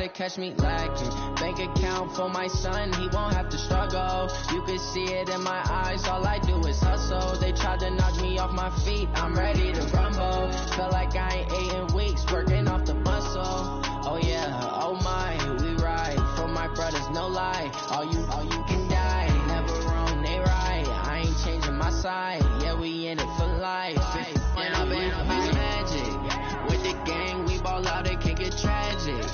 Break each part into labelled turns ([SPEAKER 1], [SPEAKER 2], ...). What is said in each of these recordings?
[SPEAKER 1] to catch me lacking. Bank account for my son, he won't have to struggle. You can see it in my eyes, all I do is hustle. They tried to knock me off my feet, I'm ready to rumble. Feel like I ain't ate in weeks, working off the muscle. Oh yeah, oh my, we ride for my brothers, no lie. All you can die, never wrong, they right. I ain't changing my side, yeah, we in it for life. And I've been magic with the gang, we ball out, it can't get tragic.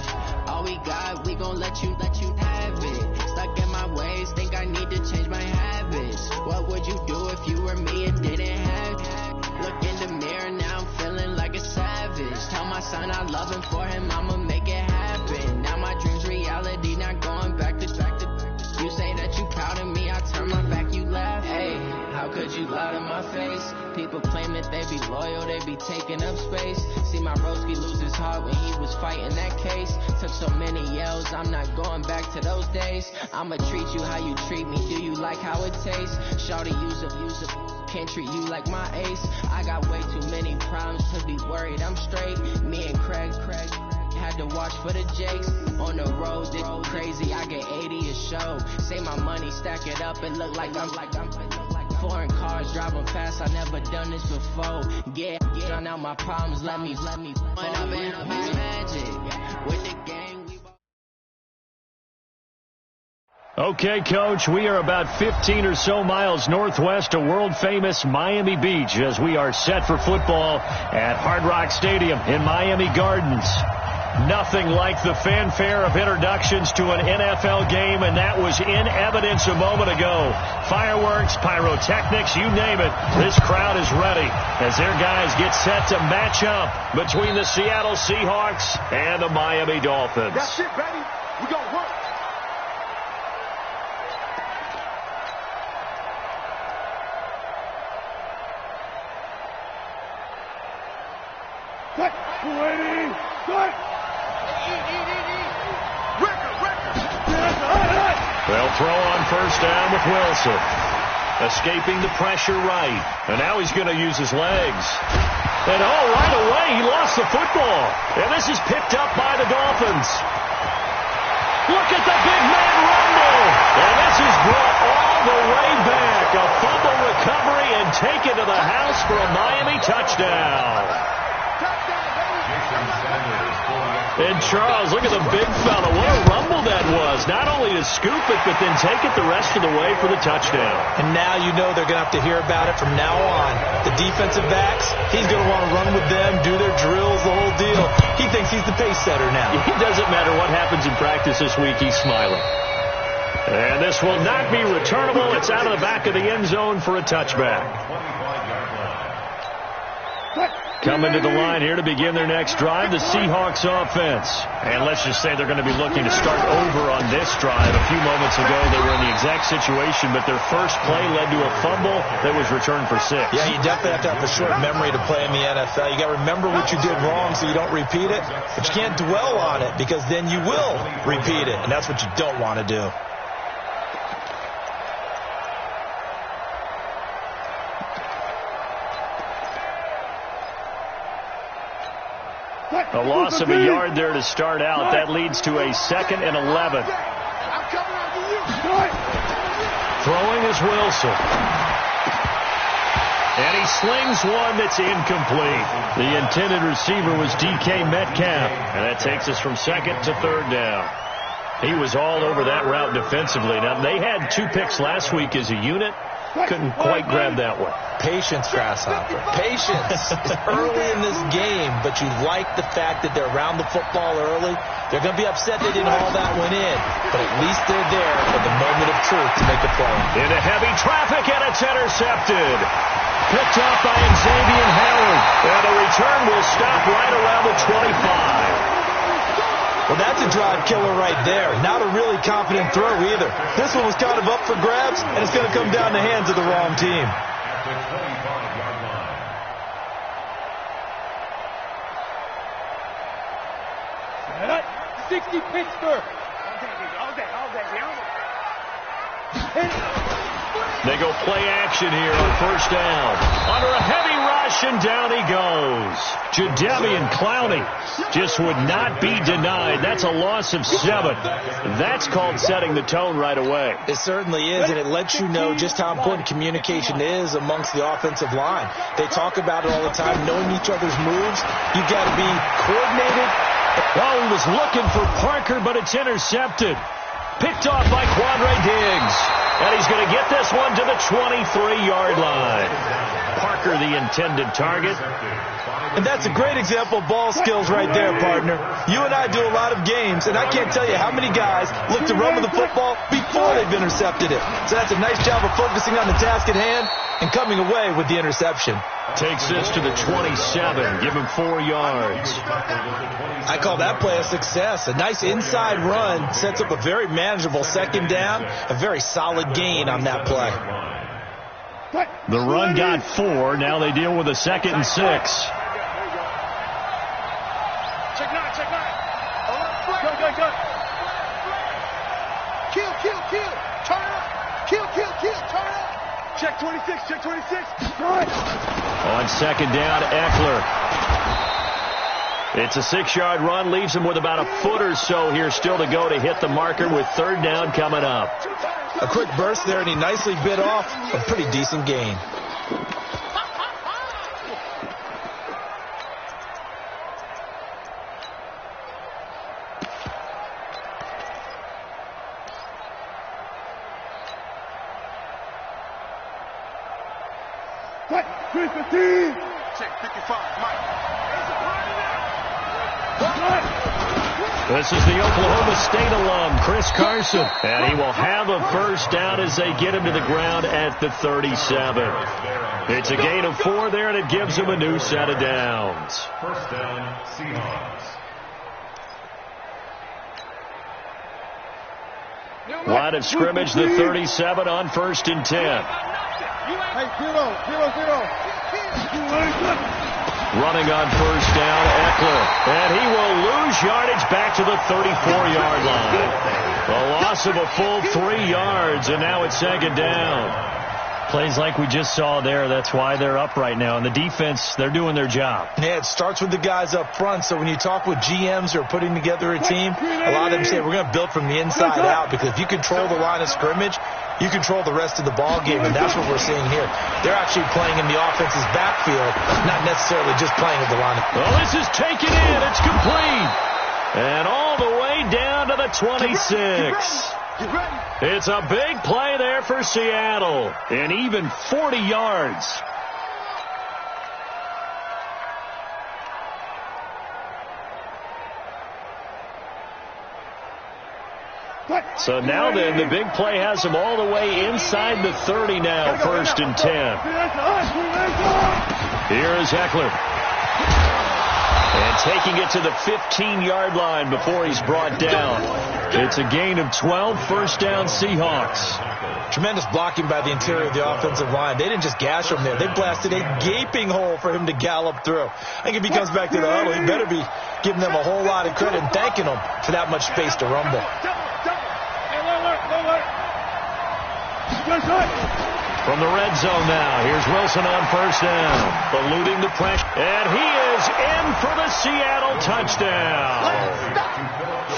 [SPEAKER 1] All we got, we gon' let you have it. Stuck in my ways, think I need to change my habits. What would you do if you were me and didn't have it? Look in the mirror, now I'm feeling like a savage. Tell my son I love him, for him I'ma make it happen. Now my dream's reality, not going back to. You say that you proud of me, I turn my back, you laugh. Hey, how could you lie to my face? People claim that they be loyal, they be taking up space. See my broski lose his heart when he was fighting that case. Took so many yells, I'm not going back to those days. I'ma treat you how you treat me, do you like how it tastes? Shawty, use up, can't treat you like my ace. I got way too many problems to be worried, I'm straight. Me and Craig had to watch for the Jakes. On the road, it's crazy, I get 80 a show. Say my money, stack it up, it look like I'm foreign cars driving fast, I never done this before. Yeah, drown out my problems, let me when I'm in magic with the gang.
[SPEAKER 2] Okay, Coach, we are about 15 or so miles northwest of world-famous Miami Beach as we are set for football at Hard Rock Stadium in Miami Gardens. Nothing like the fanfare of introductions to an NFL game, and that was in evidence a moment ago. Fireworks, pyrotechnics, you name it. This crowd is ready as their guys get set to match up between the Seattle Seahawks and the Miami Dolphins.
[SPEAKER 3] That's it, baby. We gonna work. Cut. Ready. Cut.
[SPEAKER 2] They'll throw on first down with Wilson. Escaping the pressure right. And now he's going to use his legs. And right away he lost the football. And this is picked up by the Dolphins. Look at the big man rumble. And this is brought all the way back. A fumble recovery and taken to the house for a Miami touchdown. And Charles, look at the big fella. What a rumble that was. Not only to scoop it, but then take it the rest of the way for the touchdown.
[SPEAKER 4] And now you know they're going to have to hear about it from now on. The defensive backs, he's going to want to run with them, do their drills, the whole deal. He thinks he's the pace setter now.
[SPEAKER 2] It doesn't matter what happens in practice this week, he's smiling. And this will not be returnable. It's out of the back of the end zone for a touchback. Coming to the line here to begin their next drive, the Seahawks offense. And let's just say they're going to be looking to start over on this drive. A few moments ago, they were in the exact situation, but their first play led to a fumble that was returned for 6.
[SPEAKER 4] Yeah, you definitely have to have a short memory to play in the NFL. You got to remember what you did wrong so you don't repeat it, but you can't dwell on it because then you will repeat it, and that's what you don't want to do.
[SPEAKER 2] A loss of a yard there to start out. That leads to a 2nd and 11. Throwing is Wilson. And he slings one that's incomplete. The intended receiver was DK Metcalf. And that takes us from 2nd to 3rd down. He was all over that route defensively. Now, they had 2 picks last week as a unit. Couldn't quite grab that one.
[SPEAKER 4] Patience, Grasshopper. Patience. It's early in this game, but you like the fact that they're around the football early. They're going to be upset they didn't haul that one in, but at least they're there for the moment of truth to make a play.
[SPEAKER 2] Into heavy traffic, and it's intercepted. Picked up by Xavier Howard. And the return will stop right around the 25.
[SPEAKER 4] Well, that's a drive killer right there. Not a really confident throw either. This one was kind of up for grabs, and it's going to come down the hands of the wrong team.
[SPEAKER 3] 60 Pittsburgh.
[SPEAKER 2] They go play action here on first down. Under a heavy rush, and down he goes. Jadeveon Clowney just would not be denied. That's a loss of 7. That's called setting the tone right away.
[SPEAKER 4] It certainly is, and it lets you know just how important communication is amongst the offensive line. They talk about it all the time, knowing each other's moves. You've got to be coordinated.
[SPEAKER 2] Oh, he was looking for Parker, but it's intercepted. Picked off by Quandre Diggs. And he's going to get this one to the 23-yard line. Parker, the intended target.
[SPEAKER 4] And that's a great example of ball skills right there, partner. You and I do a lot of games, and I can't tell you how many guys look to run with the football before they've intercepted it. So that's a nice job of focusing on the task at hand and coming away with the interception.
[SPEAKER 2] Takes this to the 27. Give him 4 yards.
[SPEAKER 4] I call that play a success. A nice inside run sets up a very manageable second down. A very solid gain on that play.
[SPEAKER 2] The run got 4. Now they deal with a 2nd and 6.
[SPEAKER 3] Check 9. Go. Kill. Turn up. Kill. Turn up. Check 26.
[SPEAKER 2] On 2nd down, Eckler. It's a 6-yard run. Leaves him with about a foot or so here still to go to hit the marker with 3rd down coming up.
[SPEAKER 4] A quick burst there, and he nicely bit off a pretty decent gain.
[SPEAKER 3] Check 55, Mike.
[SPEAKER 2] This is the Oklahoma State alum, Chris Carson. And he will have a first down as they get him to the ground at the 37. It's a gain of 4 there, and it gives him a new set of downs.
[SPEAKER 5] First down, Seahawks.
[SPEAKER 2] Line of scrimmage, the 37 on 1st and 10.
[SPEAKER 3] Hey, 0.
[SPEAKER 2] Running on 1st down, Eckler. And he will lose yardage back to the 34-yard line. A loss of a full 3 yards, and now it's 2nd down. Plays like we just saw there. That's why they're up right now. And the defense, they're doing their job.
[SPEAKER 4] Yeah, it starts with the guys up front. So when you talk with GMs who are putting together a team, a lot of them say we're going to build from the inside out, because if you control the line of scrimmage, you control the rest of the ball game, and that's what we're seeing here. They're actually playing in the offense's backfield, not necessarily just playing at the line.
[SPEAKER 2] Well, this is taken in. It's complete. And all the way down to the 26. It's a big play there for Seattle. And even 40 yards. So now then, the big play has him all the way inside the 30 now, 1st and 10. Here is Eckler. And taking it to the 15-yard line before he's brought down. It's a gain of 12, 1st down Seahawks.
[SPEAKER 4] Tremendous blocking by the interior of the offensive line. They didn't just gash him there. They blasted a gaping hole for him to gallop through. I think if he comes back to the huddle, he better be giving them a whole lot of credit and thanking them for that much space to rumble.
[SPEAKER 2] From the red zone now, here's Wilson on 1st down, eluding the pressure, and he is in for the Seattle touchdown.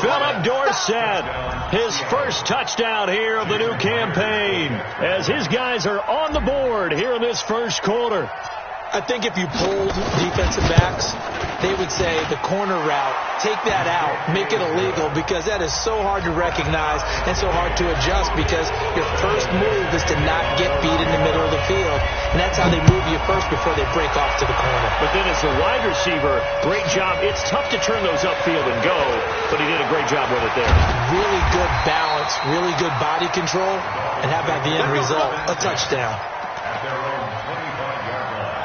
[SPEAKER 2] Philip Dorsett, his first touchdown here of the new campaign, as his guys are on the board here in this first quarter.
[SPEAKER 4] I think if you pulled defensive backs, they would say the corner route, take that out, make it illegal, because that is so hard to recognize and so hard to adjust, because your first move is to not get beat in the middle of the field, and that's how they move you first before they break off to the corner.
[SPEAKER 2] But then as the wide receiver, great job. It's tough to turn those upfield and go, but he did a great job with it there.
[SPEAKER 4] Really good balance, really good body control, and how about the end result? A touchdown.
[SPEAKER 5] At their own 25-yard line.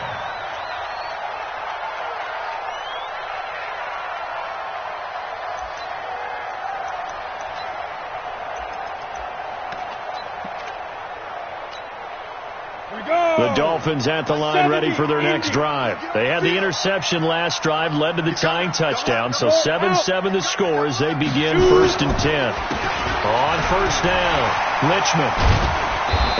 [SPEAKER 2] The Dolphins at the line, ready for their next drive. They had the interception last drive, led to the tying touchdown, so 7-7 the score as they begin 1st and 10. On 1st down, Lichman.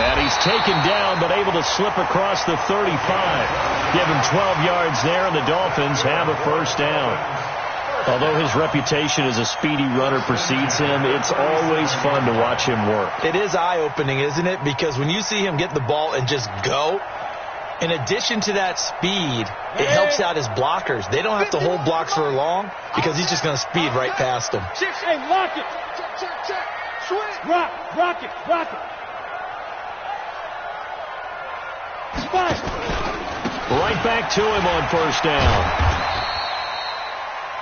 [SPEAKER 2] And he's taken down, but able to slip across the 35. Give him 12 yards there, and the Dolphins have a first down. Although his reputation as a speedy runner precedes him, it's always fun to watch him work.
[SPEAKER 4] It is eye-opening, isn't it? Because when you see him get the ball and just go, in addition to that speed, it helps out his blockers. They don't have to hold blocks for long because he's just going to speed right past them.
[SPEAKER 3] Hey, lock it. Check. Swing. Rock it. Spike.
[SPEAKER 2] Right back to him on first down.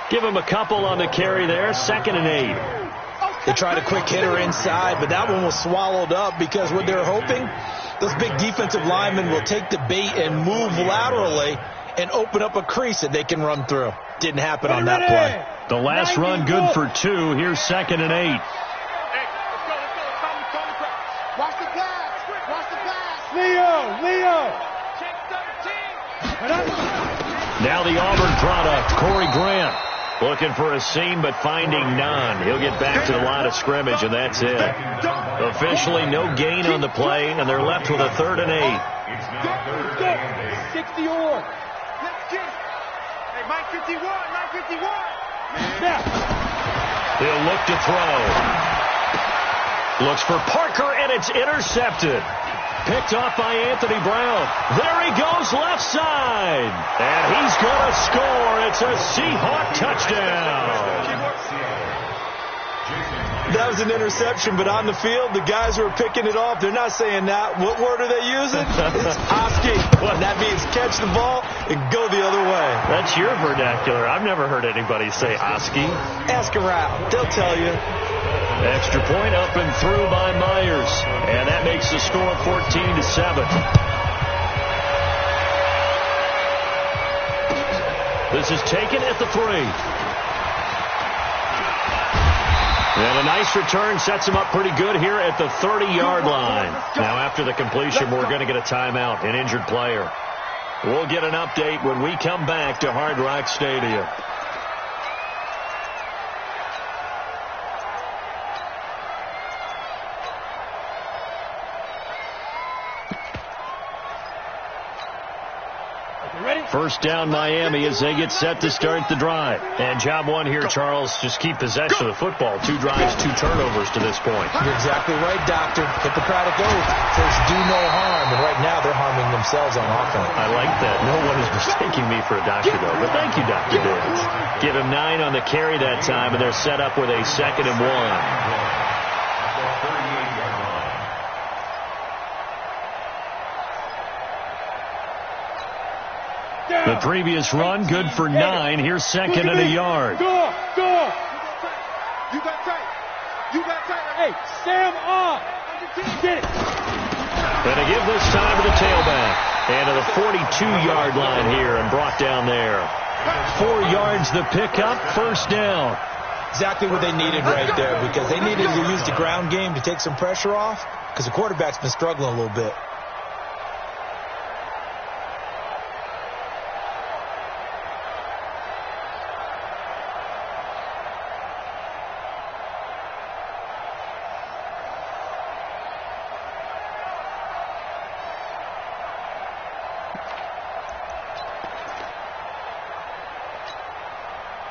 [SPEAKER 2] Give him a couple on the carry there. 2nd and 8.
[SPEAKER 4] They tried a quick hitter inside, but that one was swallowed up because what they're hoping, those big defensive linemen will take the bait and move laterally and open up a crease that they can run through. Didn't happen on that play.
[SPEAKER 2] The last run good for 2. Here's 2nd and 8.
[SPEAKER 3] Hey, let's go. Watch the pass. Leo. Check 13.
[SPEAKER 2] Now the Auburn product, Corey Grant. Looking for a seam, but finding none. He'll get back to the line of scrimmage, and that's it. Officially no gain on the play, and they're left with a 3rd and 8.
[SPEAKER 3] Go. 60 or. Hey, Mike 51. Yeah.
[SPEAKER 2] He'll look to throw. Looks for Parker, and it's intercepted. Picked off by Anthony Brown. There he goes, left side. And he's going to score. It's a Seahawk touchdown.
[SPEAKER 4] That was an interception, but on the field, the guys who are picking it off, they're not saying that. What word are they using? It's Oski. That means catch the ball and go the other way.
[SPEAKER 2] That's your vernacular. I've never heard anybody say Oski.
[SPEAKER 4] Ask around. They'll tell you.
[SPEAKER 2] Extra point up and through by Myers. And that makes the score 14-7. This is taken at the 3. And a nice return sets him up pretty good here at the 30-yard line. Now after the completion, we're going to get a timeout, an injured player. We'll get an update when we come back to Hard Rock Stadium. First down Miami as they get set to start the drive. And job one here, Charles, just keep possession of the football. 2 drives, 2 turnovers to this point.
[SPEAKER 4] You're exactly right, Doctor. Hippocratic oath says do no harm, and right now they're harming themselves on offense.
[SPEAKER 2] I like that. No one is mistaking me for a doctor, though. But thank you, Dr. Davis. Give him 9 on the carry that time, and they're set up with a 2nd and 1. The previous run, good for 9. Here's 2nd and a yard.
[SPEAKER 3] Go. You got tight. Hey, Sam on. Get it.
[SPEAKER 2] And a give this time to the tailback. And to the 42-yard line here and brought down there. 4 yards the pickup, first down.
[SPEAKER 4] Exactly what they needed right there, because they needed to use the ground game to take some pressure off, because the quarterback's been struggling a little bit.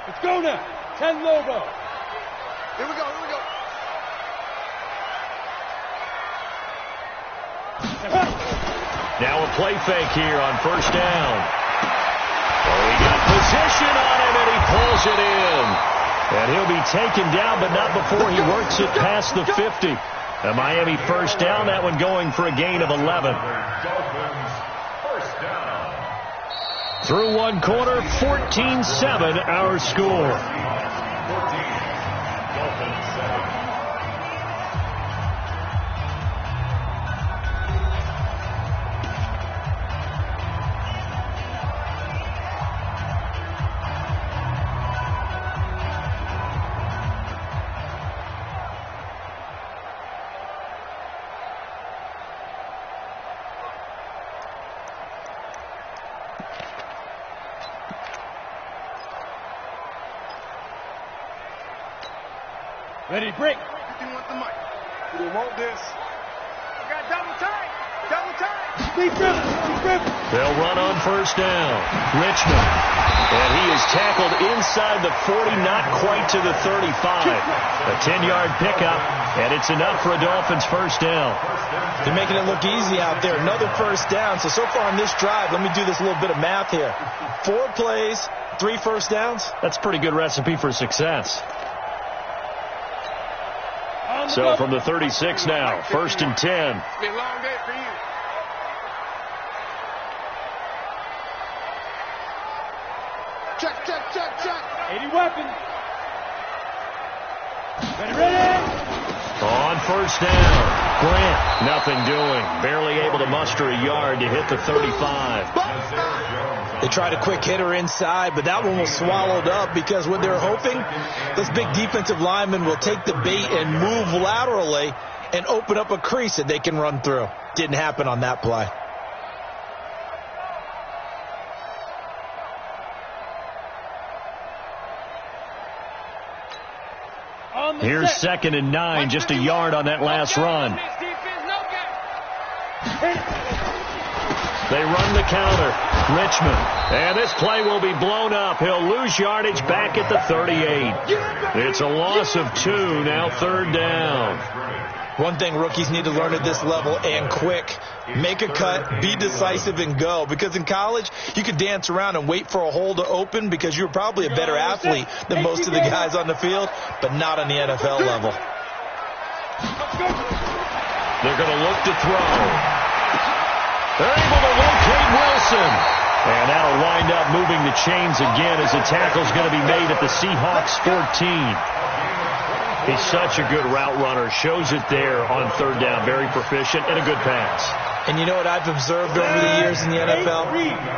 [SPEAKER 3] Let's go now. 10 logo. Here we go.
[SPEAKER 2] Now a play fake here on first down. Oh, he got position on him, and he pulls it in. And he'll be taken down, but not before he works it past the 50. A Miami first down, that one going for a gain of 11. Through one quarter, 14-7 our score.
[SPEAKER 3] Ready, break. You want the mic. You don't want this. I got double
[SPEAKER 2] They'll run on first down. Richmond. And he is tackled inside the 40, not quite to the 35. A 10-yard pickup, and it's enough for a Dolphins first down.
[SPEAKER 4] They're making it look easy out there. Another first down. So far on this drive, let me do this little bit of math here. 4 plays, 3 first downs.
[SPEAKER 2] That's a pretty good recipe for success. So from the 36 now, 1st and 10.
[SPEAKER 3] It's been a long day for you. Check. 80 weapons. Ready.
[SPEAKER 2] On first down, Grant, nothing doing. Barely able to muster a yard to hit the 35.
[SPEAKER 4] They tried a quick hitter inside, but that one was swallowed up because what they're hoping, those big defensive linemen will take the bait and move laterally and open up a crease that they can run through. Didn't happen on that play.
[SPEAKER 2] Here's 2nd and 9, just a yard on that last run. They run the counter. Richmond. And this play will be blown up. He'll lose yardage back at the 38. It's a loss of 2, now 3rd down.
[SPEAKER 4] One thing rookies need to learn at this level, and quick. Make a cut, be decisive, and go. Because in college, you could dance around and wait for a hole to open because you're probably a better athlete than most of the guys on the field, but not on the NFL level.
[SPEAKER 2] They're going to look to throw. They're able to locate Wilson. And that'll wind up moving the chains again as the tackle's going to be made at the Seahawks 14. He's such a good route runner. Shows it there on 3rd down. Very proficient and a good pass.
[SPEAKER 4] And you know what I've observed over the years in the NFL?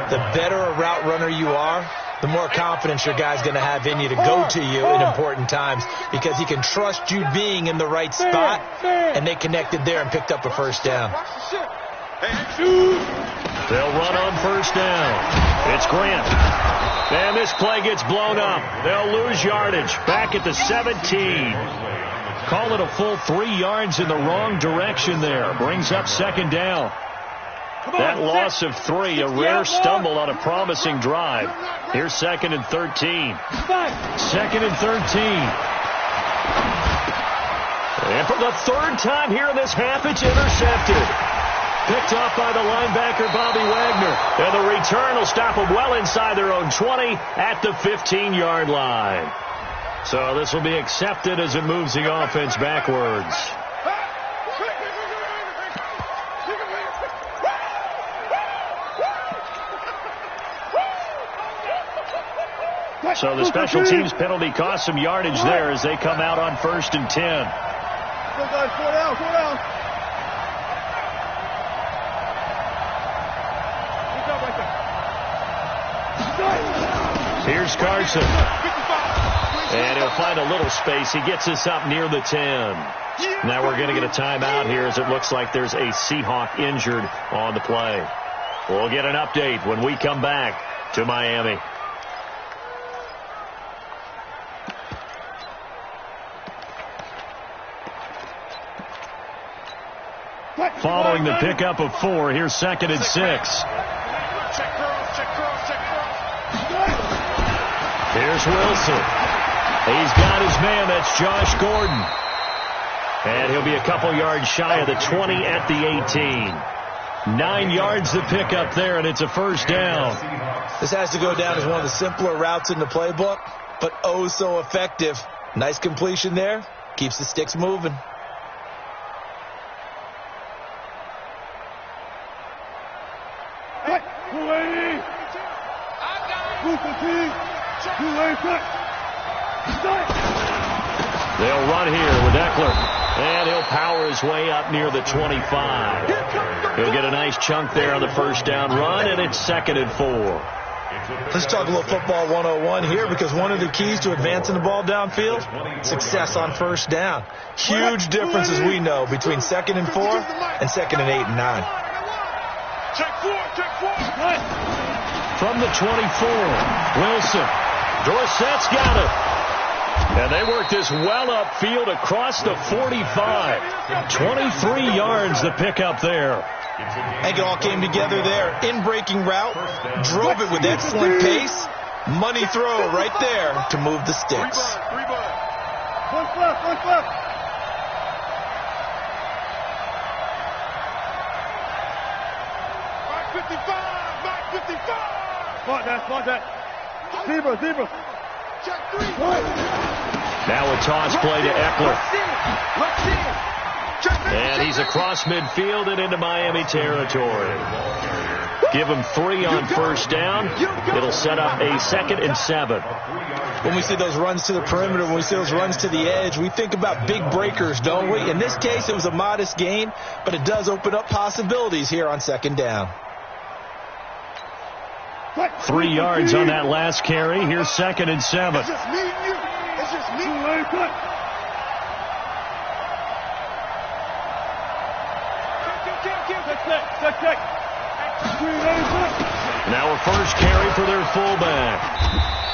[SPEAKER 4] The better a route runner you are, the more confidence your guy's going to have in you to go to you in important times because he can trust you being in the right spot, and they connected there and picked up a first down.
[SPEAKER 2] They'll run on first down. It's Grant. And this play gets blown up. They'll lose yardage back at the 17. Call it a full 3 yards in the wrong direction there. Brings up 2nd down. That loss of 3, a rare stumble on a promising drive. Here's 2nd and 13. 2nd and 13. And for the 3rd time here in this half, it's intercepted. Picked off by the linebacker, Bobby Wagner. And the return will stop them well inside their own 20 at the 15-yard line. So this will be accepted as it moves the offense backwards. So the special teams penalty cost some yardage there as they come out on 1st and 10.
[SPEAKER 3] 4 down.
[SPEAKER 2] Here's Carson. And he'll find a little space. He gets us up near the 10. Now we're going to get a timeout here as it looks like there's a Seahawk injured on the play. We'll get an update when we come back to Miami. Following the pickup of 4, here's 2nd and 6. Here's Wilson. He's got his man. That's Josh Gordon. And he'll be a couple yards shy of the 20 at the 18. 9 yards to pick up there, and it's a first down.
[SPEAKER 4] This has to go down as one of the simpler routes in the playbook, but oh so effective. Nice completion there. Keeps the sticks moving.
[SPEAKER 2] They'll run here with Eckler, and he'll power his way up near the 25. He'll get a nice chunk there on the first down run, and it's 2nd and 4.
[SPEAKER 4] Let's talk a little football 101 here, because one of the keys to advancing the ball downfield, success on first down. Huge difference, as we know, between 2nd and 4 and 2nd and 8 and 9.
[SPEAKER 2] From the 24, Wilson. Dorsett's got it. And they work this well upfield across the 45. 23 yards the pickup there.
[SPEAKER 4] I think it all came together there. In-breaking route, drove it with excellent pace. Money throw right there to move the sticks.
[SPEAKER 3] One flip. Mark 55. Spot that. Zebra. Check 3.
[SPEAKER 2] Now a toss play to Eckler. And he's across midfield and into Miami territory. Give him 3 on first down. It'll set up a 2nd and 7.
[SPEAKER 4] When we see those runs to the perimeter, when we see those runs to the edge, we think about big breakers, don't we? In this case, it was a modest gain, but it does open up possibilities here on 2nd down.
[SPEAKER 2] 3 yards on that last carry. Here's 2nd and 7.
[SPEAKER 3] It's just me and you. It's just me. Check.
[SPEAKER 2] Now a first carry for their fullback.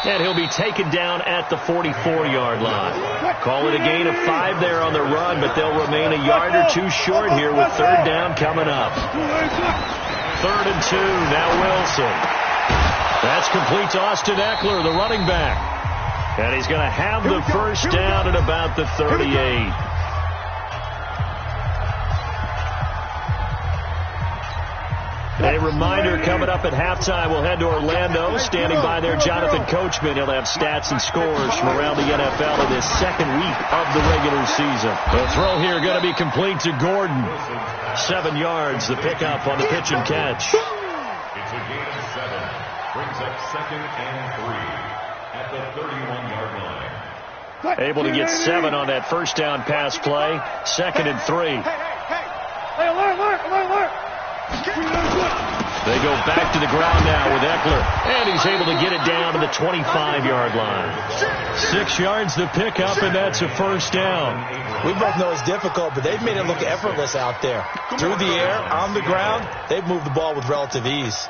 [SPEAKER 2] And he'll be taken down at the 44-yard line. Call it a gain of 5 there on the run, but they'll remain a yard or 2 short here with 3rd down coming up. 3rd and 2, now Wilson. That's complete to Austin Eckler, the running back. And he's going to have the first down at about the 38. A reminder, coming up at halftime, we'll head to Orlando. Standing by there, Jonathan Coachman. He'll have stats and scores from around the NFL in this 2nd week of the regular season. The throw here going to be complete to Gordon. 7 yards, the pickup on the pitch and catch.
[SPEAKER 5] It's a gain of 7. Brings up 2nd and 3 at the 31-yard line.
[SPEAKER 2] Able to get 7 on that first down pass play. 2nd and 3.
[SPEAKER 3] Hey, alert.
[SPEAKER 2] They go back to the ground now with Eckler. And he's able to get it down to the 25-yard line. 6 yards the pickup, and that's a first down.
[SPEAKER 4] We both know it's difficult, but they've made it look effortless out there. Through the air, on the ground, they've moved the ball with relative ease.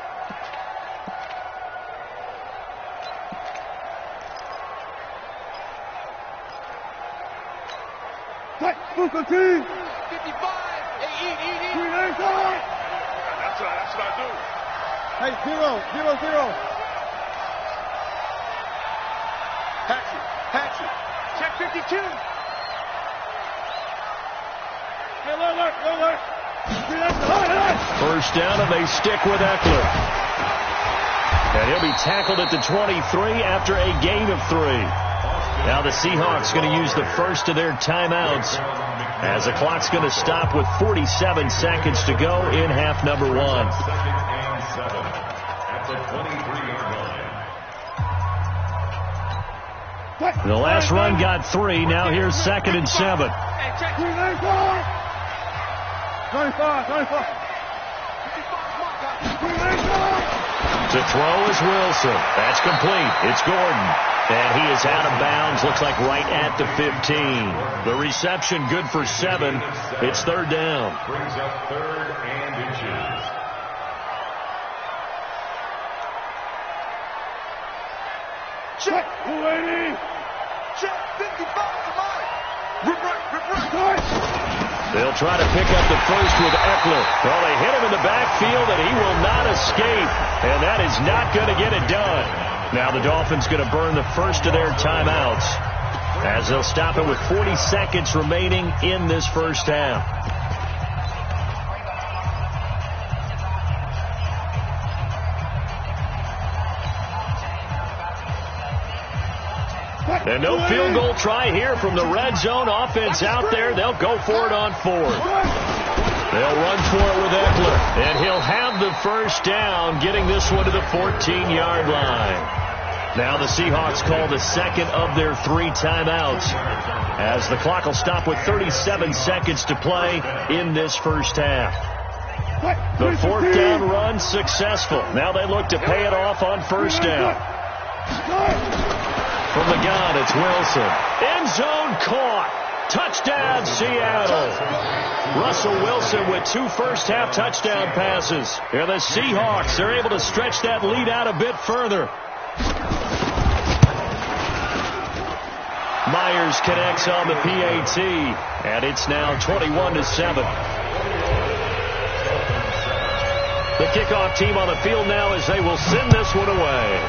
[SPEAKER 3] That's what I do. Hey, 0. Hatchet. Check 52. Hey, alert.
[SPEAKER 2] First down, and they stick with Eckler. And he'll be tackled at the 23 after a gain of 3. Now the Seahawks going to use the first of their timeouts as the clock's going to stop with 47 seconds to go in half number 1.
[SPEAKER 5] 2nd and 7 at the 23-yard line.
[SPEAKER 2] The last run got 3. Now here's 2nd and 7.
[SPEAKER 3] 25.
[SPEAKER 2] To throw is Wilson. That's complete. It's Gordon. And he is out of bounds. Looks like right at the 15. The reception good for 7. It's 3rd down.
[SPEAKER 5] Brings up 3rd and inches.
[SPEAKER 3] Check 280. Check 55 to mine. Rip right.
[SPEAKER 2] They'll try to pick up the first with Eckler. Well, they hit him in the backfield, and he will not escape. And that is not going to get it done. Now the Dolphins going to burn the first of their timeouts as they'll stop it with 40 seconds remaining in this first half. And no field goal try here from the red zone. Offense out there. They'll go for it on 4th. They'll run for it with Eckler. And he'll have the first down, getting this one to the 14-yard line. Now the Seahawks call the second of their 3 timeouts as the clock will stop with 37 seconds to play in this first half. The 4th down run successful. Now they look to pay it off on first down. From the gun, it's Wilson. End zone caught. Touchdown, Seattle. Russell Wilson with 2 first-half touchdown passes. And the Seahawks are able to stretch that lead out a bit further. Myers connects on the PAT, and it's now 21-7. The kickoff team on the field now as they will send this one away.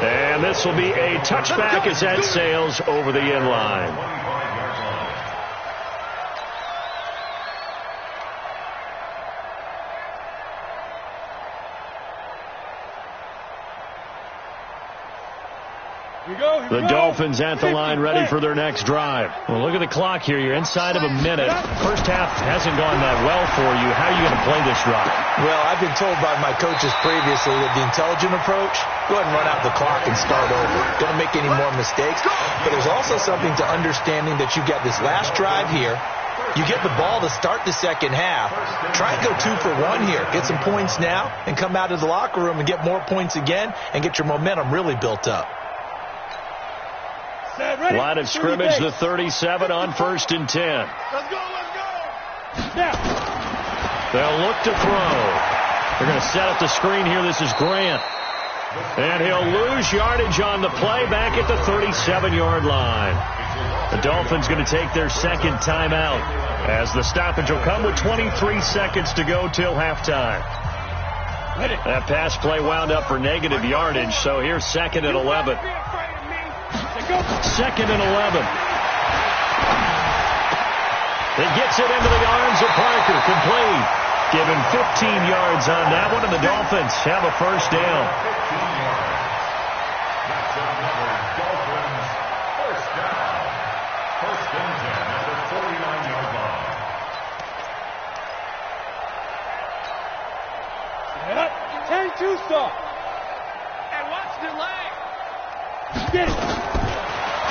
[SPEAKER 2] And this will be a touchback as that sails over the end line. The Dolphins at the line ready for their next drive. Well, look at the clock here. You're inside of a minute. First half hasn't gone that well for you. How are you going to play this drive?
[SPEAKER 4] Well, I've been told by my coaches previously that the intelligent approach, go ahead and run out the clock and start over. Don't make any more mistakes. But there's also something to understanding that you get this last drive here. You get the ball to start the second half. Try and go 2 for 1 here. Get some points now and come out of the locker room and get more points again and get your momentum really built up.
[SPEAKER 2] Line of scrimmage, the 37 on 1st and 10.
[SPEAKER 3] Let's go, let's go.
[SPEAKER 2] Now. They'll look to throw. They're going to set up the screen here. This is Grant. And he'll lose yardage on the play back at the 37-yard line. The Dolphins going to take their second timeout as the stoppage will come with 23 seconds to go till halftime. That pass play wound up for negative yardage, so here's 2nd and 11. 2nd and 11. It gets it into the arms of Parker. Complete. Given 15 yards on that one, and the Dolphins have a first down.
[SPEAKER 5] 15 yards. That's another Dolphins first down. 1st and 10 at the 49-yard line.
[SPEAKER 3] Set up. 10-2 stop. And watch the leg. Get it.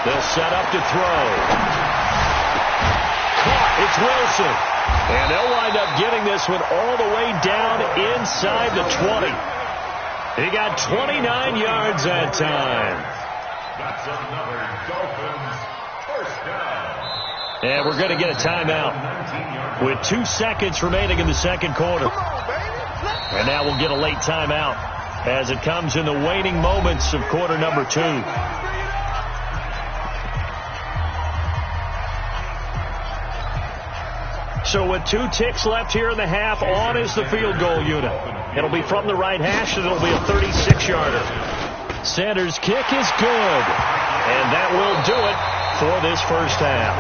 [SPEAKER 2] They'll set up to throw. Caught. It's Wilson. And they'll wind up getting this one all the way down inside the 20. He got 29 yards that time.
[SPEAKER 5] That's another Dolphins first down.
[SPEAKER 2] And we're going to get a timeout with 2 seconds remaining in the second quarter. And now we'll get a late timeout as it comes in the waning moments of quarter number 2. So with 2 ticks left here in the half, on is the field goal unit. It'll be from the right hash, and it'll be a 36-yarder. Sanders' kick is good. And that will do it for this first half.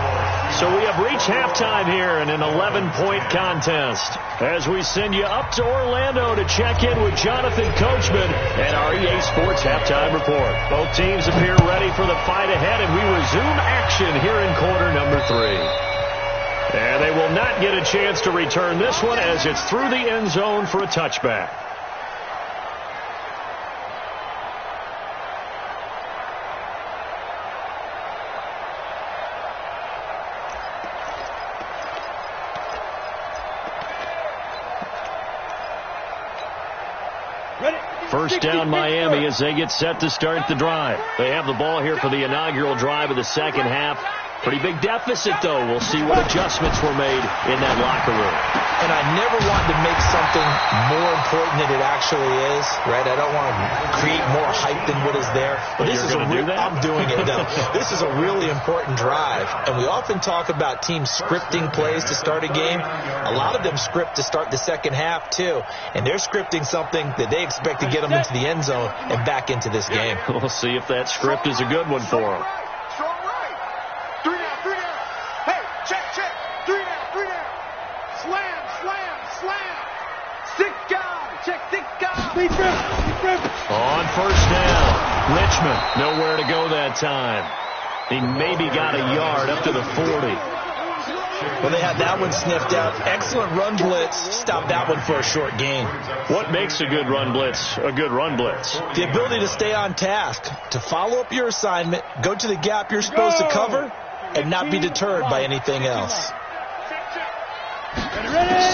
[SPEAKER 2] So we have reached halftime here in an 11-point contest as we send you up to Orlando to check in with Jonathan Coachman and our EA Sports Halftime Report. Both teams appear ready for the fight ahead, and we resume action here in quarter number 3. And they will not get a chance to return this one as it's through the end zone for a touchback. First down Miami as they get set to start the drive. They have the ball here for the inaugural drive of the second half. Pretty big deficit, though. We'll see what adjustments were made in that locker room.
[SPEAKER 4] And I never want to make something more important than it actually is, right? I don't want to create more hype than what is there.
[SPEAKER 2] But this is
[SPEAKER 4] I'm doing it, though. This is a really important drive. And we often talk about teams scripting plays to start a game. A lot of them script to start the second half, too. And they're scripting something that they expect to get them into the end zone and back into this game.
[SPEAKER 2] We'll see if that script is a good one for them. On first down, Richmond nowhere to go that time. He maybe got a yard up to the 40.
[SPEAKER 4] Well, they had that one sniffed out. Excellent run blitz. Stopped that one for a short gain.
[SPEAKER 2] What makes a good run blitz a good run blitz?
[SPEAKER 4] The ability to stay on task, to follow up your assignment, go to the gap you're supposed to cover, and not be deterred by anything else.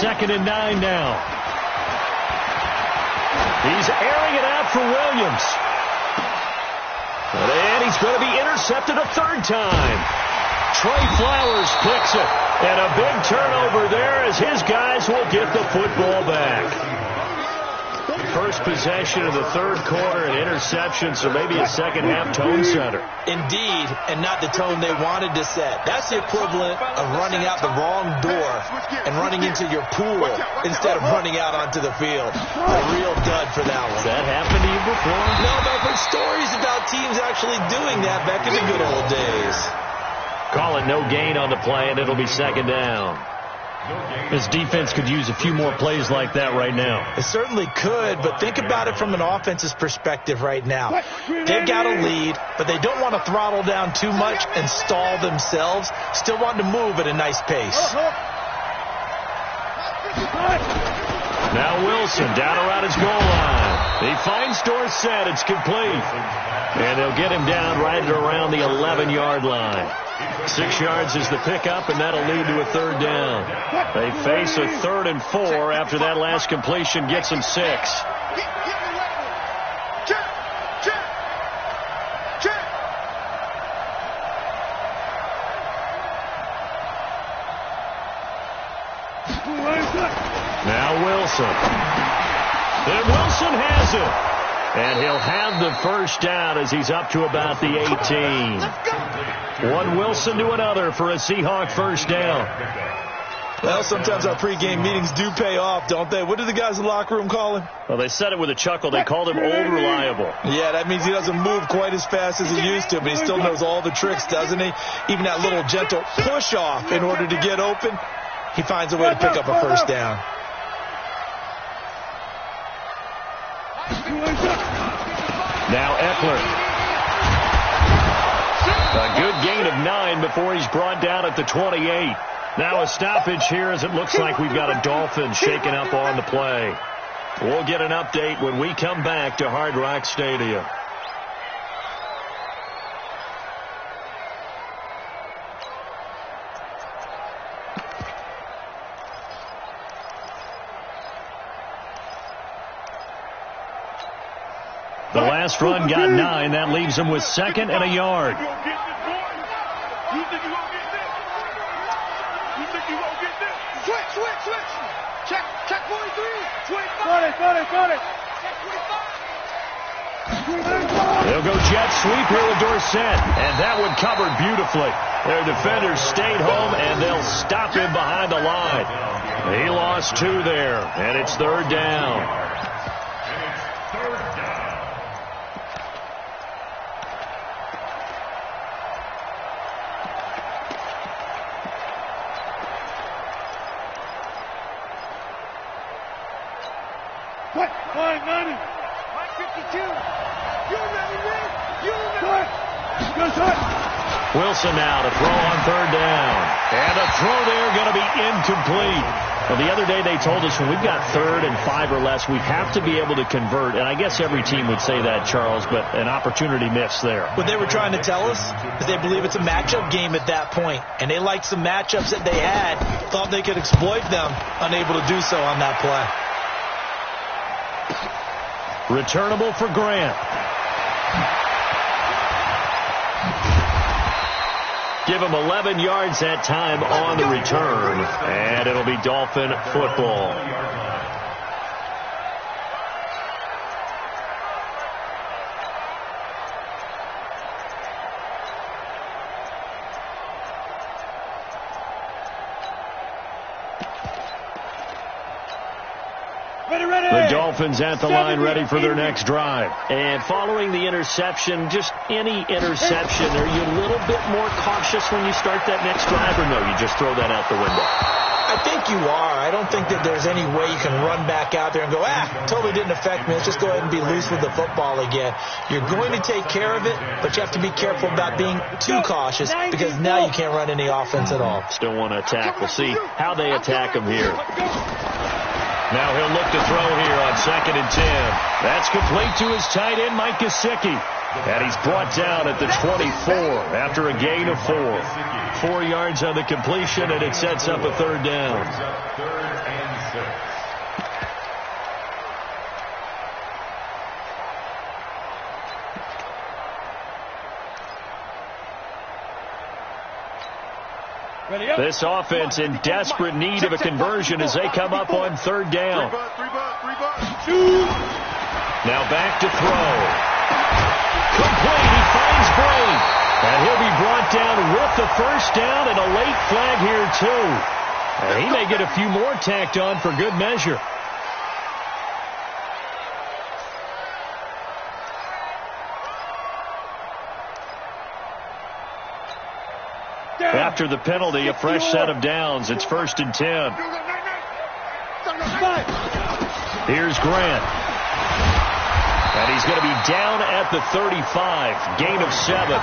[SPEAKER 2] 2nd and 9 now. He's airing it out for Williams. And he's going to be intercepted a 3rd time. Trey Flowers picks it. And a big turnover there as his guys will get the football back. first possession of the third quarter, an interception, so maybe a second-half tone setter.
[SPEAKER 4] Indeed, and not the tone they wanted to set. That's the equivalent of running out the wrong door and running into your pool instead of running out onto the field. A real dud for that one.
[SPEAKER 2] Has that happened to you before?
[SPEAKER 4] No, but I've heard stories about teams actually doing that back in the good old days.
[SPEAKER 2] Call it no gain on the play, and it'll be second down. This defense could use a few more plays like that right now.
[SPEAKER 4] It certainly could, but think about it from an offense's perspective right now. They've got a lead, but they don't want to throttle down too much and stall themselves. Still want to move at a nice pace.
[SPEAKER 2] Now Wilson down around his goal line. He finds Dorsett. It's complete. And they'll get him down right around the 11-yard line. 6 yards is the pickup, and that'll lead to a third down. They face a 3rd and 4 after that last completion gets them 6. Now Wilson. Then Wilson has it. And he'll have the first down as he's up to about the 18. One Wilson to another for a Seahawk first down.
[SPEAKER 4] Well, sometimes our pregame meetings do pay off, don't they? What do the guys in the locker room call him?
[SPEAKER 2] Well, they said it with a chuckle. They called him Old Reliable.
[SPEAKER 4] Yeah, that means he doesn't move quite as fast as he used to, but he still knows all the tricks, doesn't he? Even that little gentle push-off in order to get open, he finds a way to pick up a first down.
[SPEAKER 2] Now Eckler. A good gain of 9 before he's brought down at the 28. Now a stoppage here as it looks like we've got a Dolphin shaken up on the play. We'll get an update when we come back to Hard Rock Stadium. The last run got 9. That leaves him with 2nd and a yard.
[SPEAKER 3] You think you gonna get this? You think you gonna get this? Switch. Check 43. 25. Got it. Check 25.
[SPEAKER 2] They'll go jet sweep here with Dorsett. And that one covered beautifully. Their defenders stayed home, and they'll stop him behind the line. He lost 2 there, and it's 3rd down. Wilson now to throw on 3rd down. And a throw there going to be incomplete. Well, the other day they told us when we've got 3rd and 5 or less, we have to be able to convert. And I guess every team would say that, Charles, but an opportunity missed there.
[SPEAKER 4] What they were trying to tell us is they believe it's a matchup game at that point. And they liked some matchups that they had, thought they could exploit them, unable to do so on that play.
[SPEAKER 2] Returnable for Grant. Give him 11 yards that time on the return, and it'll be Dolphin football. The Dolphins at the line ready for their next drive. And following the interception, just any interception, are you a little bit more cautious when you start that next drive, or no, you just throw that out the window?
[SPEAKER 4] I think you are. I don't think that there's any way you can run back out there and go, totally didn't affect me. Let's just go ahead and be loose with the football again. You're going to take care of it, but you have to be careful about being too cautious because now you can't run any offense at all.
[SPEAKER 2] Still want to attack. We'll see how they attack him here. Now he'll look to throw here on 2nd and 10. That's complete to his tight end, Mike Gesicki. And he's brought down at the 24 after a gain of 4. 4 yards on the completion, and it sets up a 3rd down.
[SPEAKER 5] 3rd and 6.
[SPEAKER 2] This offense in desperate need of a conversion as they come up on 3rd down.
[SPEAKER 3] 3 bucks.
[SPEAKER 2] Now back to throw. Complete. He finds Bray. And he'll be brought down with the first down and a late flag here, too. And he may get a few more tacked on for good measure. After the penalty, a fresh set of downs. It's 1st and 10. Here's Grant. And he's going to be down at the 35. Gain of 7.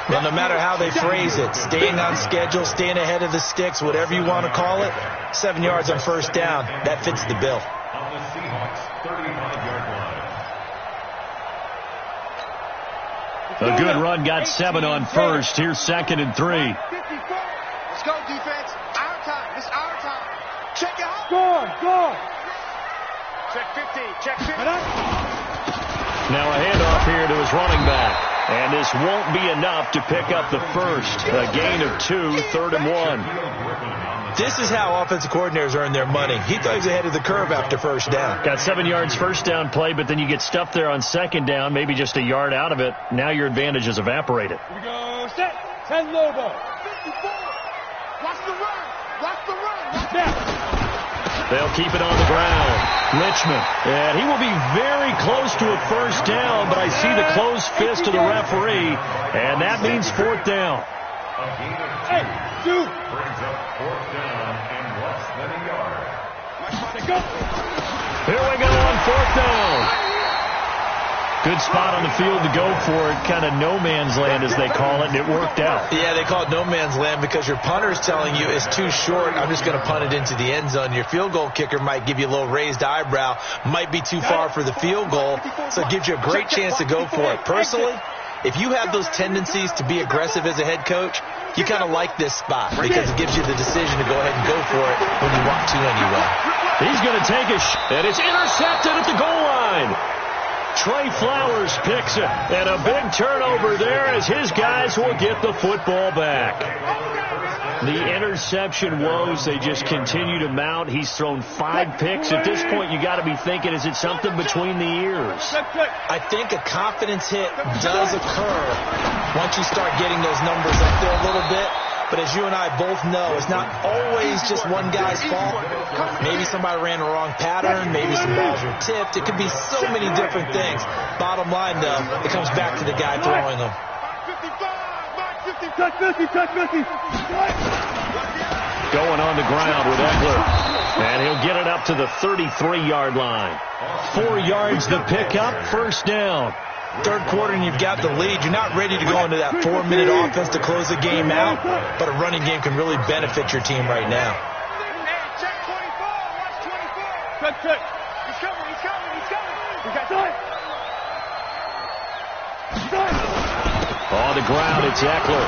[SPEAKER 4] Well, no matter how they phrase it, staying on schedule, staying ahead of the sticks, whatever you want to call it, 7 yards on first down, that fits the bill.
[SPEAKER 5] On the Seahawks 35-yard line.
[SPEAKER 2] A good run got 7 on first. Here's 2nd and 3.
[SPEAKER 3] Let's go, defense. Our time. It's our time. Check it out. Score. Check 15. Check 15.
[SPEAKER 2] Now a handoff here to his running back. And this won't be enough to pick up the first. A gain of 2, 3rd and 1.
[SPEAKER 4] This is how offensive coordinators earn their money. He thought he was ahead of the curve after first down.
[SPEAKER 2] Got 7 yards first down play, but then you get stuffed there on 2nd down, maybe just a yard out of it. Now your advantage is evaporated.
[SPEAKER 3] Here we go. Set. 10 Lobo. 54. Watch the run. Watch the run. Watch that.
[SPEAKER 2] They'll keep it on the ground. Richmond. And he will be very close to a first down, but I see the closed fist of the referee, and that means 4th down.
[SPEAKER 5] A gain of 2 brings up 4th down in less than a yard.
[SPEAKER 2] Here we go on 4th down. Good spot on the field to go for it. Kind of no man's land, as they call it, and it worked out.
[SPEAKER 4] Yeah, they call it no man's land because your punter's telling you it's too short. I'm just going to punt it into the end zone. Your field goal kicker might give you a little raised eyebrow. Might be too far for the field goal, so it gives you a great chance to go for it. Personally, if you have those tendencies to be aggressive as a head coach, you kind of like this spot because it gives you the decision to go ahead and go for it when you want to anyway.
[SPEAKER 2] He's going to take a and it's intercepted at the goal line. Trey Flowers picks it, and a big turnover there as his guys will get the football back. The interception woes, they just continue to mount. He's thrown 5 picks. At this point, you got to be thinking, is it something between the ears?
[SPEAKER 4] I think a confidence hit does occur once you start getting those numbers up there a little bit. But as you and I both know, it's not always just one guy's fault. Maybe somebody ran the wrong pattern. Maybe some balls were tipped. It could be so many different things. Bottom line, though, it comes back to the guy throwing them.
[SPEAKER 2] Going on the ground with Eckler. And he'll get it up to the 33-yard line. 4 yards the pickup, first down.
[SPEAKER 4] Third quarter and you've got the lead. You're not ready to go into that 4-minute offense to close the game out, but a running game can really benefit your team right now.
[SPEAKER 3] Check 24. Watch 24. Check. He's coming. We got time.
[SPEAKER 2] On the ground, it's Eckler.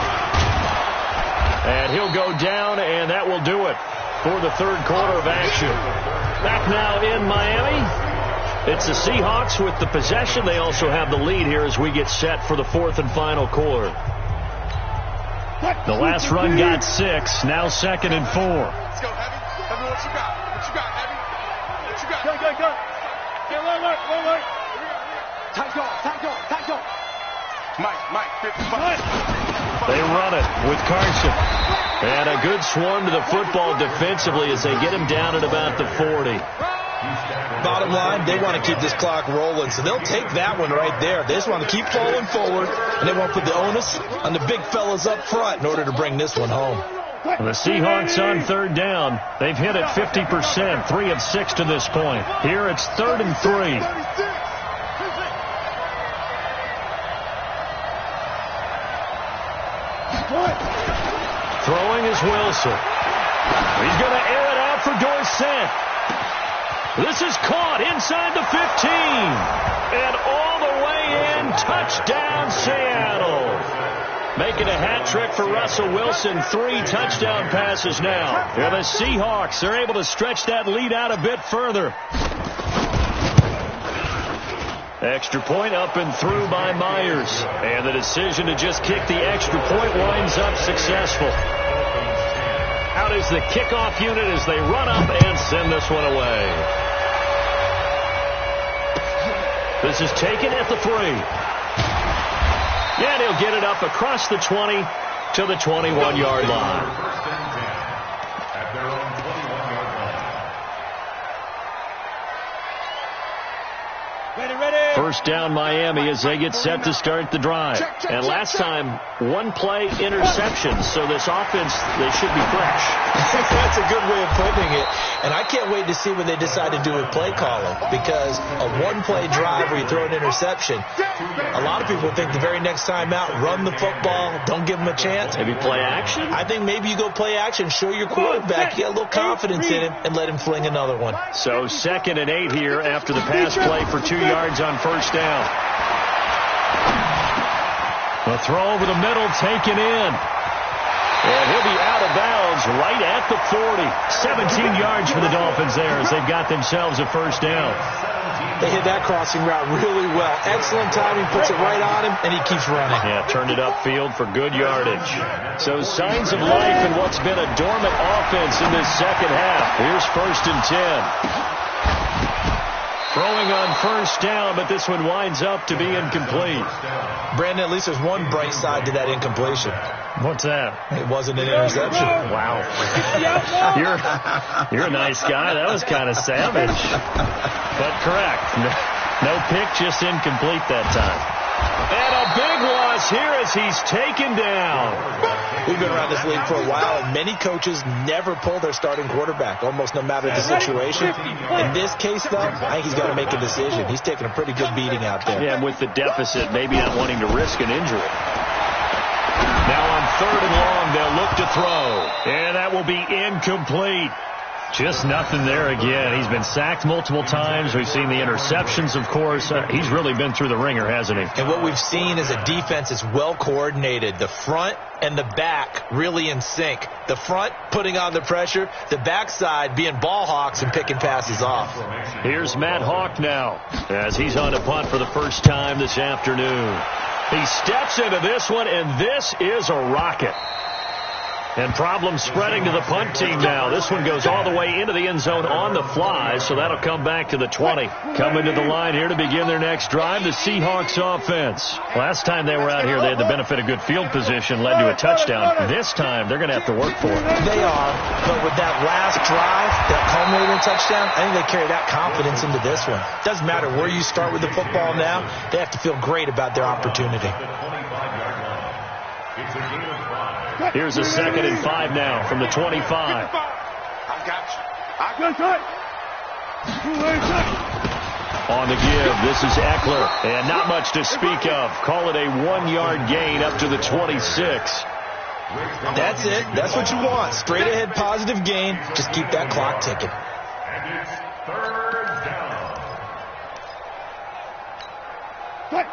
[SPEAKER 2] And he'll go down, and that will do it for the third quarter of action. Back now in Miami. It's the Seahawks with the possession. They also have the lead here as we get set for the 4th and final quarter. The last run got 6. Now 2nd and 4.
[SPEAKER 3] Let's go, Heavy. Heavy, what you got? Heavy? What you got? Go. Hey, wait. Tight go. Mike, 55.
[SPEAKER 2] They run it with Carson. And a good swarm to the football defensively as they get him down at about the 40.
[SPEAKER 4] Bottom line, they want to keep this clock rolling, so they'll take that one right there. They just want to keep falling forward, and they want to put the onus on the big fellas up front in order to bring this one home.
[SPEAKER 2] The Seahawks on 3rd down. They've hit it 50%, 3 of 6 to this point. Here it's 3rd and 3. Throwing is Wilson. He's going to air it out for Dorsett. This is caught inside the 15. And all the way in, touchdown Seattle. Making a hat trick for Russell Wilson. 3 touchdown passes now. And the Seahawks are able to stretch that lead out a bit further. Extra point up and through by Myers. And the decision to just kick the extra point winds up successful. Out is the kickoff unit as they run up and send this one away. This is taken at the 3. And he'll get it up across the 20 to the 21-yard line.
[SPEAKER 5] First and 10 at their own 21-yard line.
[SPEAKER 3] Ready.
[SPEAKER 2] First down Miami as they get set to start the drive. And last time, one play interception, so this offense, they should be fresh.
[SPEAKER 4] That's a good way of putting it. And I can't wait to see what they decide to do with play calling, because a one-play drive where you throw an interception, a lot of people think the very next time out, run the football, don't give them a chance.
[SPEAKER 2] Maybe play action?
[SPEAKER 4] I think maybe you go play action, show your quarterback, get a little confidence in him, and let him fling another one.
[SPEAKER 2] So 2nd and 8 here after the pass play for 2 yards on first down. The throw over the middle taken in. And he'll be out of bounds right at the 40. 17 yards for the Dolphins there as they've got themselves a first down.
[SPEAKER 4] They hit that crossing route really well. Excellent timing, puts it right on him, and he keeps running.
[SPEAKER 2] Yeah, turned it upfield for good yardage. So signs of life in what's been a dormant offense in this second half. Here's 1st and 10. Throwing on first down, but this one winds up to be incomplete.
[SPEAKER 4] Brandon, at least there's one bright side to that incompletion.
[SPEAKER 2] What's that?
[SPEAKER 4] It wasn't an interception.
[SPEAKER 2] Wow. You're a nice guy. That was kind of savage. But correct. No pick, just incomplete that time. And a big loss here as he's taken down.
[SPEAKER 4] We've been around this league for a while, and many coaches never pull their starting quarterback, almost no matter the situation. In this case, though, I think he's got to make a decision. He's taking a pretty good beating out there.
[SPEAKER 2] Yeah, and with the deficit, maybe not wanting to risk an injury. Now on 3rd and long, they'll look to throw. And that will be incomplete. Just nothing there again. He's been sacked multiple times. We've seen the interceptions, of course. He's really been through the ringer, hasn't he?
[SPEAKER 4] And what we've seen is a defense is well coordinated. The front and the back really in sync. The front putting on the pressure, the backside being ball hawks and picking passes off.
[SPEAKER 2] Here's Matt Hawk now as he's on a punt for the first time this afternoon. He steps into this one, and this is a rocket. And problems spreading to the punt team now. This one goes all the way into the end zone on the fly, so that'll come back to the 20. Coming to the line here to begin their next drive, the Seahawks offense. Last time they were out here, they had the benefit of good field position, led to a touchdown. This time, they're going to have to work for it.
[SPEAKER 4] They are, but with that last drive, that culminating touchdown, I think they carry that confidence into this one. Doesn't matter where you start with the football now, they have to feel great about their opportunity.
[SPEAKER 2] Here's a 2nd and 5 now from the 25.
[SPEAKER 3] I got you.
[SPEAKER 2] On the give, this is Eckler. And not much to speak of. Call it a 1-yard gain up to the 26.
[SPEAKER 4] That's it. That's what you want. Straight ahead positive gain. Just keep that clock ticking.
[SPEAKER 5] And it's 3rd down.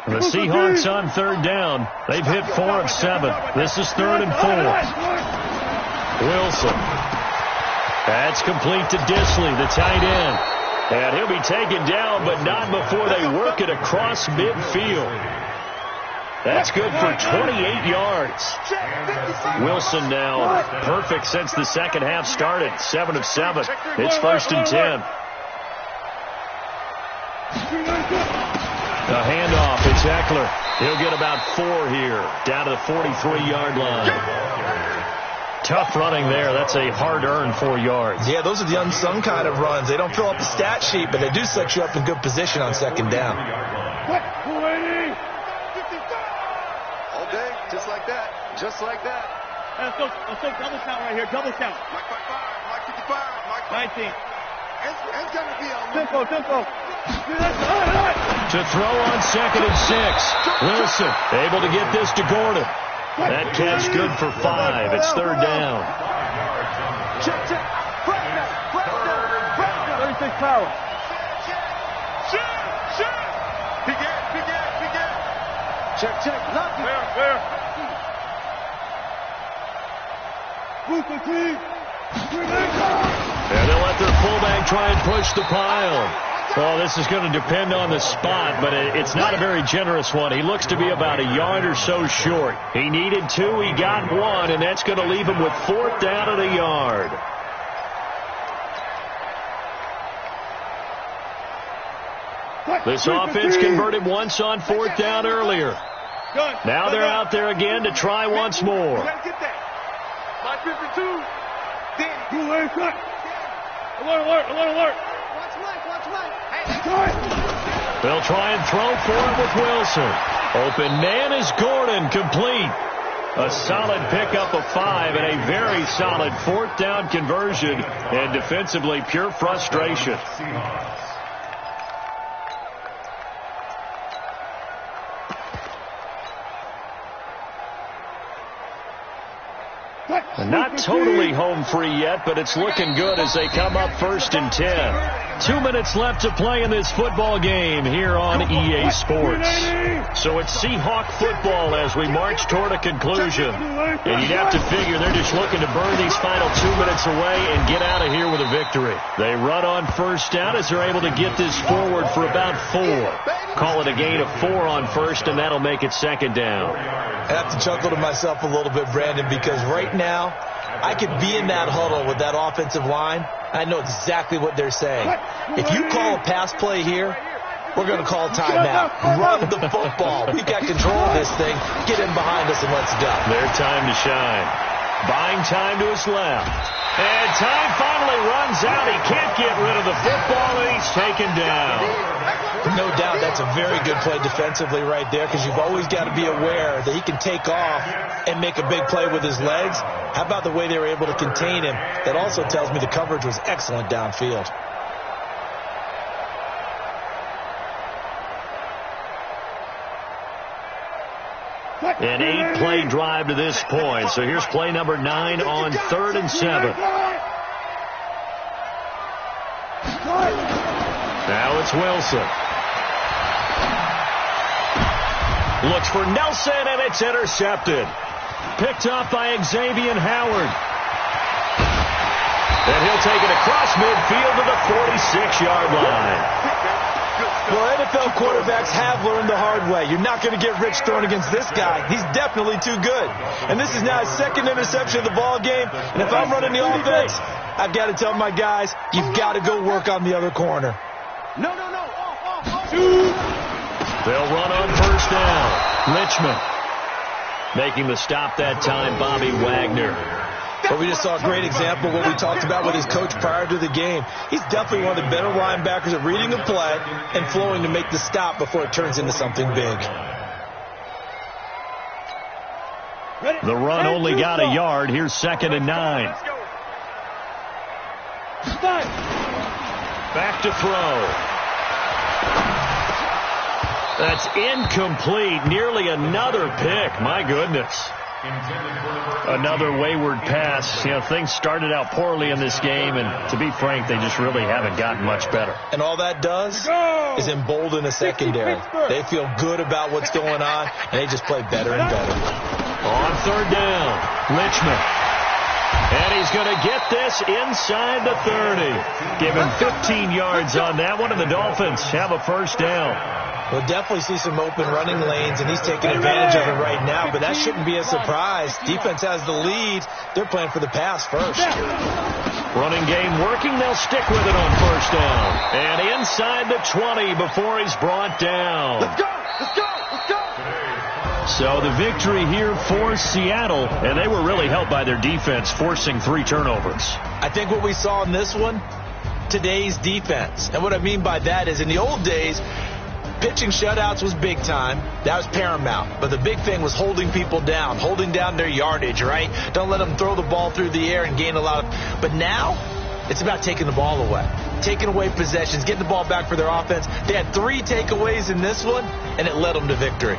[SPEAKER 2] The Seahawks on 3rd down. They've hit 4 of 7. This is 3rd and 4. Wilson. That's complete to Disley, the tight end. And he'll be taken down, but not before they work it across midfield. That's good for 28 yards. Wilson now perfect since the second half started. 7 of 7. It's 1st and 10. The handoff, it's Eckler. He'll get about 4 here, down to the 43-yard line. Tough running there. That's a hard-earned 4 yards.
[SPEAKER 4] Yeah, those are the unsung kind of runs. They don't fill up the stat sheet, but they do set you up in good position on 2nd down.
[SPEAKER 3] All day, just like that. Just like that. Let's go double count right here. Double count. Mike 55, Mike 55, Mike 19. It's going to be a tempo.
[SPEAKER 2] To throw on 2nd and 6. Wilson able to get this to Gordon. That catch good for 5. It's 3rd down.
[SPEAKER 3] Check. 36 power. Check. Begin. Check. Lock it. Fair. Move the team.
[SPEAKER 2] And they'll let their fullback try and push the pile. Well, this is going to depend on the spot, but it's not a very generous one. He looks to be about a yard or so short. He needed 2, he got 1, and that's going to leave him with 4th down at a yard. This offense converted once on 4th down earlier. Now they're out there again to try once more.
[SPEAKER 3] Alert.
[SPEAKER 2] They'll try and throw for it with Wilson. Open man is Gordon, complete. A solid pickup of 5 and a very solid 4th down conversion, and defensively pure frustration. Not totally home free yet, but it's looking good as they come up 1st and 10. 2 minutes left to play in this football game here on EA Sports. So it's Seahawk football as we march toward a conclusion. And you'd have to figure they're just looking to burn these final 2 minutes away and get out of here with a victory. They run on 1st down as they're able to get this forward for about 4. Call it a gain of 4 on 1st, and that'll make it 2nd down.
[SPEAKER 4] I have to chuckle to myself a little bit, Brandon, because right now I could be in that huddle with that offensive line. I know exactly what they're saying. If you call a pass play here, we're going to call timeout. Run the football. We've got control of this thing. Get in behind us and let's go.
[SPEAKER 2] Their time to shine. Buying time to his left. And time finally runs out. He can't get rid of the football, and he's taken down.
[SPEAKER 4] No doubt that's a very good play defensively right there, because you've always got to be aware that he can take off and make a big play with his legs. How about the way they were able to contain him? That also tells me the coverage was excellent downfield.
[SPEAKER 2] An 8-play drive to this point. So here's play number 9 on 3rd and 7. Now it's Wilson. Looks for Nelson, and it's intercepted. Picked off by Xavier Howard. And he'll take it across midfield to the 46-yard line.
[SPEAKER 4] Well, NFL quarterbacks have learned the hard way. You're not going to get rich throwing against this guy. He's definitely too good. And this is now his 2nd interception of the ball game. And if I'm running the offense, I've got to tell my guys, you've got to go work on the other corner.
[SPEAKER 3] No.
[SPEAKER 2] They'll run on 1st down. Richmond making the stop that time, Bobby Wagner.
[SPEAKER 4] But we just saw a great example of what we talked about with his coach prior to the game. He's definitely one of the better linebackers at reading a play and flowing to make the stop before it turns into something big.
[SPEAKER 2] The run only got a yard. Here's 2nd and 9. Back to throw. That's incomplete. Nearly another pick. My goodness. Another wayward pass. You know, things started out poorly in this game, and to be frank, they just really haven't gotten much better.
[SPEAKER 4] And all that does is embolden a secondary. They feel good about what's going on, and they just play better and better.
[SPEAKER 2] On 3rd down, Richmond. And he's going to get this inside the 30. Give him 15 yards on that one, and the Dolphins have a 1st down.
[SPEAKER 4] We'll definitely see some open running lanes, and he's taking advantage of it right now, but that shouldn't be a surprise. Defense has the lead. They're playing for the pass first.
[SPEAKER 2] Running game working. They'll stick with it on 1st down. And inside the 20 before he's brought down.
[SPEAKER 3] Let's go.
[SPEAKER 2] So the victory here for Seattle, and they were really helped by their defense, forcing 3 turnovers.
[SPEAKER 4] I think what we saw in this one, today's defense. And what I mean by that is in the old days, pitching shutouts was big time. That was paramount. But the big thing was holding people down, holding down their yardage, right? Don't let them throw the ball through the air and gain a lot of... But now, it's about taking the ball away. Taking away possessions, getting the ball back for their offense. They had 3 takeaways in this one, and it led them to victory.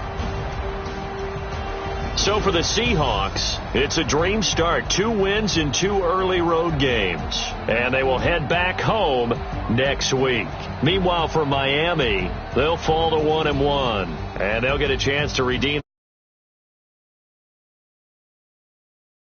[SPEAKER 2] So for the Seahawks, it's a dream start. 2 wins in 2 early road games. And they will head back home next week. Meanwhile, for Miami, they'll fall to 1-1. And they'll get a chance to redeem